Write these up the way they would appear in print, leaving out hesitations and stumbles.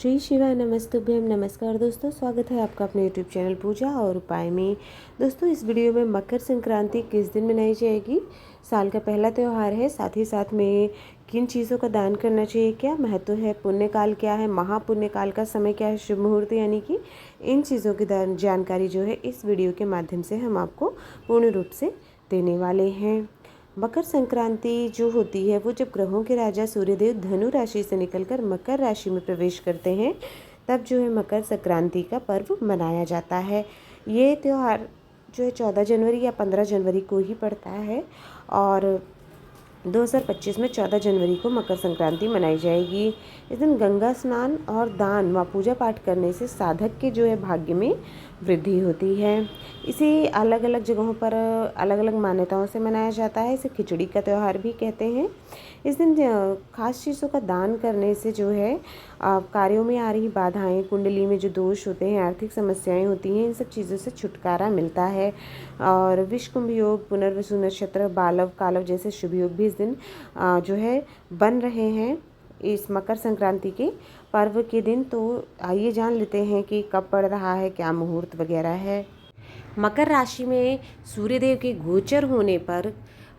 श्री शिवाय नमस्तुभ्यम। नमस्कार दोस्तों, स्वागत है आपका अपने यूट्यूब चैनल पूजा और उपाय में। दोस्तों, इस वीडियो में मकर संक्रांति किस दिन मनाई जाएगी, साल का पहला त्यौहार है, साथ ही साथ में किन चीज़ों का दान करना चाहिए, क्या महत्व है, पुण्यकाल क्या है, महापुण्यकाल का समय क्या है, शुभ मुहूर्त, यानी कि इन चीज़ों की जानकारी जो है इस वीडियो के माध्यम से हम आपको पूर्ण रूप से देने वाले हैं। मकर संक्रांति जो होती है वो जब ग्रहों के राजा सूर्यदेव धनु राशि से निकलकर मकर राशि में प्रवेश करते हैं, तब जो है मकर संक्रांति का पर्व मनाया जाता है। ये त्यौहार जो है 14 जनवरी या 15 जनवरी को ही पड़ता है और 2025 में 14 जनवरी को मकर संक्रांति मनाई जाएगी। इस दिन गंगा स्नान और दान व पूजा पाठ करने से साधक के जो है भाग्य में वृद्धि होती है। इसे अलग अलग जगहों पर अलग अलग मान्यताओं से मनाया जाता है। इसे खिचड़ी का त्यौहार भी कहते हैं। इस दिन खास चीज़ों का दान करने से जो है कार्यों में आ रही बाधाएं, कुंडली में जो दोष होते हैं, आर्थिक समस्याएं होती हैं, इन सब चीज़ों से छुटकारा मिलता है। और विषकुंभ योग, पुनर्वसु नक्षत्र, बालव कालव जैसे शुभ योग भी इस दिन जो है बन रहे हैं इस मकर संक्रांति के पर्व के दिन। तो आइए जान लेते हैं कि कब पड़ रहा है, क्या मुहूर्त वगैरह है। मकर राशि में सूर्यदेव के गोचर होने पर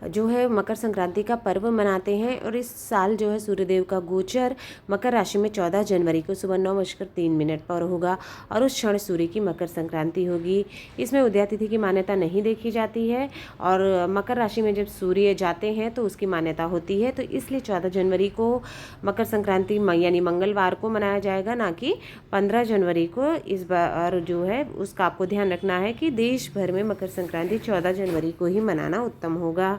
जो है मकर संक्रांति का पर्व मनाते हैं। और इस साल जो है सूर्यदेव का गोचर मकर राशि में 14 जनवरी को सुबह 9:03 पर होगा और उस क्षण सूर्य की मकर संक्रांति होगी। इसमें उदया तिथि की मान्यता नहीं देखी जाती है और मकर राशि में जब सूर्य जाते हैं तो उसकी मान्यता होती है। तो इसलिए 14 जनवरी को मकर संक्रांति यानी मंगलवार को मनाया जाएगा, ना कि 15 जनवरी को। इस बार जो है उसका आपको ध्यान रखना है कि देश भर में मकर संक्रांति 14 जनवरी को ही मनाना उत्तम होगा।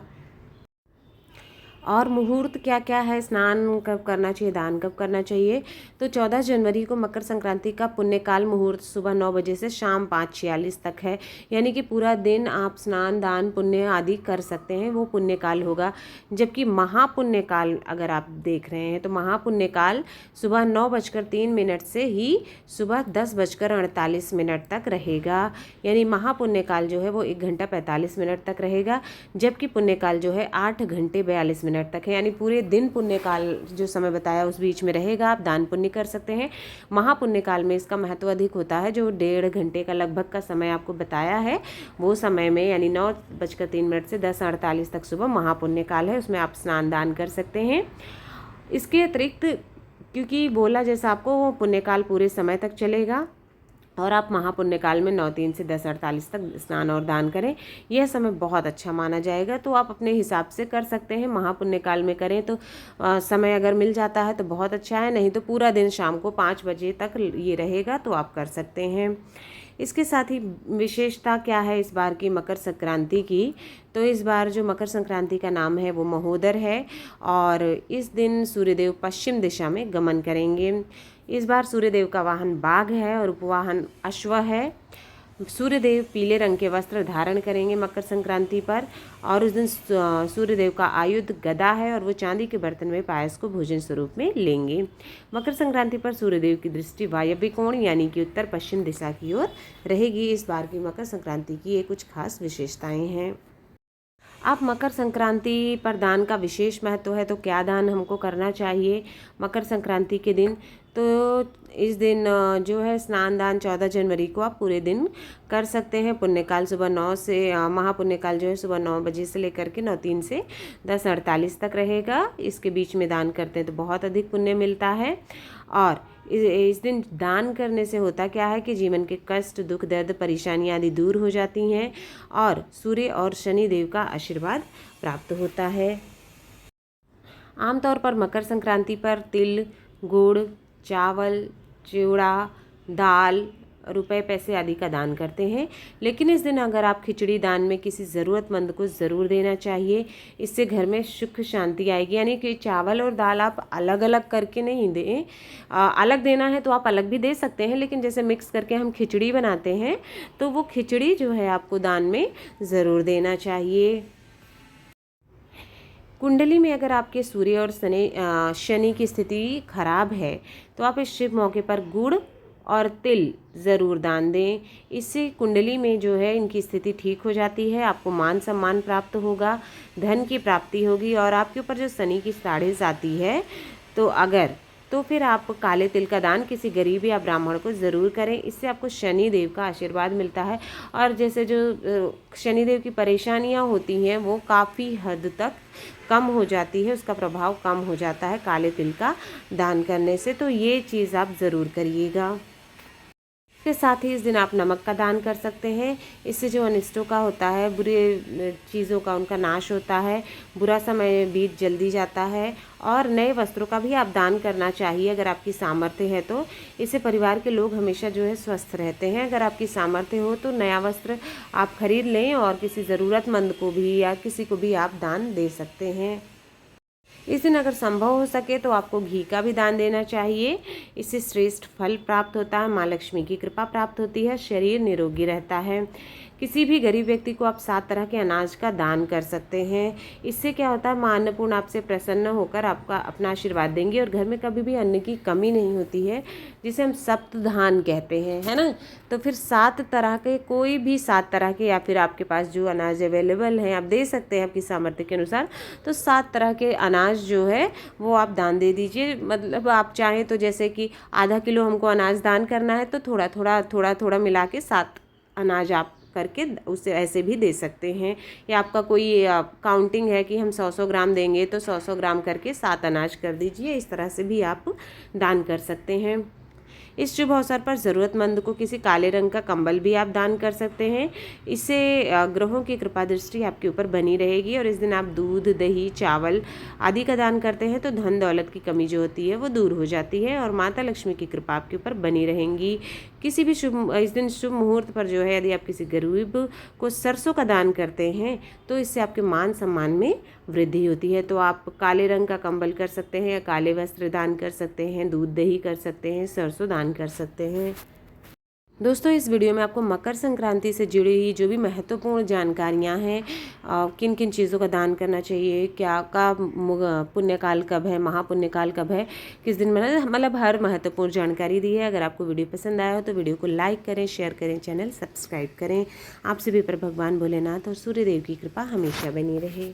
और मुहूर्त क्या क्या है, स्नान कब करना चाहिए, दान कब करना चाहिए। तो 14 जनवरी को मकर संक्रांति का पुण्यकाल मुहूर्त सुबह 9 बजे से शाम 5:46 तक है, यानी कि पूरा दिन आप स्नान दान पुण्य आदि कर सकते हैं, वो पुण्यकाल होगा। जबकि महापुण्यकाल अगर आप देख रहे हैं तो महापुण्यकाल सुबह 9:03 से ही सुबह 10:48 तक रहेगा। यानी महापुण्यकाल जो है वो 1 घंटा 45 मिनट तक रहेगा, जबकि पुण्यकाल जो है 8 घंटे 42 मिनट तक है। यानी पूरे दिन पुण्यकाल जो समय बताया उस बीच में रहेगा, आप दान पुण्य कर सकते हैं। महापुण्यकाल में इसका महत्व अधिक होता है। जो 1.5 घंटे का लगभग का समय आपको बताया है वो समय में यानी 9:03 से 10:48 तक सुबह महापुण्यकाल है, उसमें आप स्नान दान कर सकते हैं। इसके अतिरिक्त क्योंकि बोला जैसा आपको वो पुण्यकाल पूरे समय तक चलेगा और आप महापुण्यकाल में 9:03 से 10:48 तक स्नान और दान करें, यह समय बहुत अच्छा माना जाएगा। तो आप अपने हिसाब से कर सकते हैं। महापुण्यकाल में करें तो समय अगर मिल जाता है तो बहुत अच्छा है, नहीं तो पूरा दिन शाम को 5 बजे तक ये रहेगा तो आप कर सकते हैं। इसके साथ ही विशेषता क्या है इस बार की मकर संक्रांति की, तो इस बार जो मकर संक्रांति का नाम है वो महोदर है और इस दिन सूर्यदेव पश्चिम दिशा में गमन करेंगे। इस बार सूर्यदेव का वाहन बाघ है और उपवाहन अश्व है। सूर्यदेव पीले रंग के वस्त्र धारण करेंगे मकर संक्रांति पर और उस दिन सूर्यदेव का आयुध गदा है और वो चांदी के बर्तन में पायस को भोजन स्वरूप में लेंगे। मकर संक्रांति पर सूर्यदेव की दृष्टि वायव्य कोण यानी कि उत्तर पश्चिम दिशा की ओर रहेगी। इस बार की मकर संक्रांति की ये कुछ खास विशेषताएं हैं। आप मकर संक्रांति पर दान का विशेष महत्व है, तो क्या दान हमको करना चाहिए मकर संक्रांति के दिन। तो इस दिन जो है स्नान दान 14 जनवरी को आप पूरे दिन कर सकते हैं। पुण्यकाल सुबह 9 से महापुण्यकाल जो है सुबह 9 बजे से लेकर के 9:03 से 10:48 तक रहेगा। इसके बीच में दान करते हैं तो बहुत अधिक पुण्य मिलता है। और इस दिन दान करने से होता क्या है कि जीवन के कष्ट, दुख, दर्द, परेशानियां आदि दूर हो जाती हैं और सूर्य और शनि देव का आशीर्वाद प्राप्त होता है। आमतौर पर मकर संक्रांति पर तिल, गुड़, चावल, चिवड़ा, दाल, रुपए, पैसे आदि का दान करते हैं। लेकिन इस दिन अगर आप खिचड़ी दान में किसी ज़रूरतमंद को ज़रूर देना चाहिए, इससे घर में सुख शांति आएगी। यानी कि चावल और दाल आप अलग अलग करके नहीं दें, अलग देना है तो आप अलग भी दे सकते हैं, लेकिन जैसे मिक्स करके हम खिचड़ी बनाते हैं तो वो खिचड़ी जो है आपको दान में ज़रूर देना चाहिए। कुंडली में अगर आपके सूर्य और शनि की स्थिति खराब है तो आप इस शुभ मौके पर गुड़ और तिल ज़रूर दान दें। इससे कुंडली में जो है इनकी स्थिति ठीक हो जाती है, आपको मान सम्मान प्राप्त होगा, धन की प्राप्ति होगी और आपके ऊपर जो शनि की साढ़ेस आती है तो तो फिर आप काले तिल का दान किसी गरीब या ब्राह्मण को ज़रूर करें। इससे आपको शनि देव का आशीर्वाद मिलता है और जैसे जो शनिदेव की परेशानियां होती हैं वो काफ़ी हद तक कम हो जाती है, उसका प्रभाव कम हो जाता है काले तिल का दान करने से। तो ये चीज़ आप ज़रूर करिएगा। इसके साथ ही इस दिन आप नमक का दान कर सकते हैं। इससे जो अनिष्टों का होता है, बुरे चीज़ों का उनका नाश होता है, बुरा समय बीत जल्दी जाता है। और नए वस्त्रों का भी आप दान करना चाहिए अगर आपकी सामर्थ्य है तो। इससे परिवार के लोग हमेशा जो है स्वस्थ रहते हैं। अगर आपकी सामर्थ्य हो तो नया वस्त्र आप खरीद लें और किसी ज़रूरतमंद को भी या किसी को भी आप दान दे सकते हैं। इस दिन अगर संभव हो सके तो आपको घी का भी दान देना चाहिए। इससे श्रेष्ठ फल प्राप्त होता है, माँ लक्ष्मी की कृपा प्राप्त होती है, शरीर निरोगी रहता है। किसी भी गरीब व्यक्ति को आप 7 तरह के अनाज का दान कर सकते हैं। इससे क्या होता है, माँ अन्नपूर्णा आपसे प्रसन्न होकर आपका अपना आशीर्वाद देंगे और घर में कभी भी अन्न की कमी नहीं होती है, जिसे हम सप्तधान कहते हैं, है ना। तो फिर 7 तरह के, कोई भी 7 तरह के, या फिर आपके पास जो अनाज अवेलेबल हैं आप दे सकते हैं आपकी सामर्थ्य के अनुसार। तो 7 तरह के अनाज जो है वो आप दान दे दीजिए। मतलब आप चाहें तो जैसे कि आधा किलो हमको अनाज दान करना है तो थोड़ा थोड़ा मिला के 7 अनाज आप करके उसे ऐसे भी दे सकते हैं। या आपका कोई काउंटिंग है कि हम 100-100 ग्राम देंगे तो 100-100 ग्राम करके 7 अनाज कर दीजिए। इस तरह से भी आप दान कर सकते हैं। इस शुभ अवसर पर ज़रूरतमंद को किसी काले रंग का कंबल भी आप दान कर सकते हैं। इससे ग्रहों की कृपा दृष्टि आपके ऊपर बनी रहेगी। और इस दिन आप दूध, दही, चावल आदि का दान करते हैं तो धन दौलत की कमी जो होती है वो दूर हो जाती है और माता लक्ष्मी की कृपा आपके ऊपर बनी रहेंगी। किसी भी इस दिन शुभ मुहूर्त पर जो है यदि आप किसी गरीब को सरसों का दान करते हैं तो इससे आपके मान सम्मान में वृद्धि होती है। तो आप काले रंग का कंबल कर सकते हैं या काले वस्त्र दान कर सकते हैं, दूध दही कर सकते हैं, सरसों दान कर सकते हैं। दोस्तों, इस वीडियो में आपको मकर संक्रांति से जुड़ी जो भी महत्वपूर्ण जानकारियां हैं, किन किन चीज़ों का दान करना चाहिए, क्या का पुण्यकाल कब है, महापुण्यकाल कब है, किस दिन मना, मतलब हर महत्वपूर्ण जानकारी दी है। अगर आपको वीडियो पसंद आया हो तो वीडियो को लाइक करें, शेयर करें, चैनल सब्सक्राइब करें। आप सभी पर भगवान भोलेनाथ और सूर्यदेव की कृपा हमेशा बनी रहे।